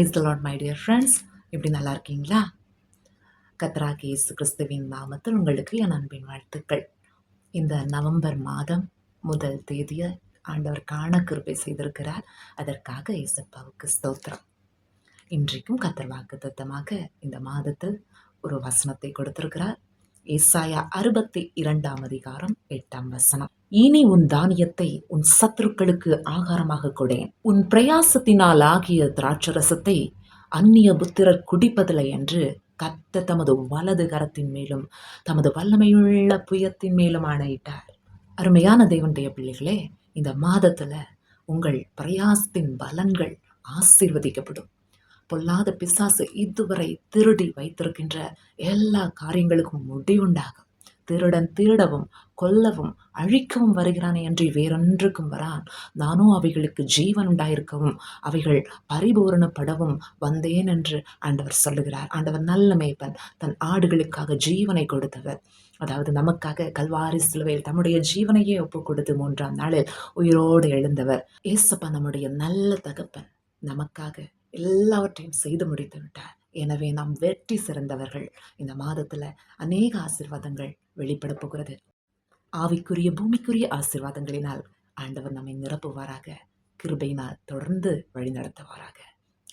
Praise the Lord my dear friends. எப்படி நல்லா இருக்கீங்களா? கர்த்தராகிய இயேசு கிறிஸ்துவின் நாமத்தில் உங்களுக்கு என் அன்பின் வாழ்த்துக்கள். இந்த நவம்பர் மாதம் முதல் தேதியை ஆண்டவர் காண கிருபை செய்திருக்கிறார். அதற்காக இயேசப்பாவுக்கு ஸ்தோத்திரம். இன்றைக்கும் கர்த்தர் வாக்குத்தத்தமாக இந்த மாதத்தில் ஒரு வசனத்தை கொடுத்திருக்கிறார். ஏசாயா 62 அதிகாரம் 8 வசனம். இனி உன் தானியத்தை உன் சத்துருக்களுக்கு ஆகாரமாக கொடேன், உன் பிரயாசத்தினால் ஆகிய திராட்சரசத்தை அந்நிய புத்திரர் குடிப்பதில்லை என்று கர்த்தர் தமது வலது கரத்தின் மேலும் தமது வல்லமையுள்ள புயத்தின் மேலும் ஆணையிட்டார். அருமையான தேவனுடைய பிள்ளைகளே, இந்த மாதத்துல உங்கள் பிரயாசத்தின் பலன்கள் ஆசீர்வதிக்கப்படும். பொல்லாத பிசாசு இதுவரை திருடி வைத்திருக்கின்ற எல்லா காரியங்களுக்கும் முடிவுண்டாகும். திருடன் திருடவும் கொல்லவும் அழிக்கவும் வருகிறானே என்று வேறொன்றுக்கும் வரான். நானும் அவைகளுக்கு ஜீவன் உண்டாயிருக்கவும் அவைகள் பரிபூரணப்படவும் வந்தேன் என்று ஆண்டவர் சொல்லுகிறார். ஆண்டவர் நல்ல மேய்ப்பன், தன் ஆடுகளுக்காக ஜீவனை கொடுத்தவர். அதாவது நமக்காக கல்வாரி சிலுவையில் தம்முடைய ஜீவனையே ஒப்பு கொடுத்து 3ஆம் நாளில் உயிரோடு எழுந்தவர். ஏசப்பா நம்முடைய நல்ல தகப்பன், நமக்காக எல்லாவற்றையும் செய்து முடித்து விட்டார். எனவே நாம் வெற்றி சிறந்தவர்கள். இந்த மாதத்துல அநேக ஆசீர்வாதங்கள் வெளிப்பட போகிறது. ஆவிக்குரிய பூமிக்குரிய ஆசீர்வாதங்களினால் ஆண்டவர் நம்மை நிரப்புவாராக. கிருபையினால் தொடர்ந்து வழி நடத்துவாராக.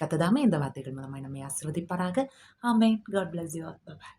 கர்த்தர் தாமே இந்த வார்த்தைகள் மூலமாய் நம்மை ஆசீர்வதிப்பாராக. ஆமென். God bless you all. Bye bye.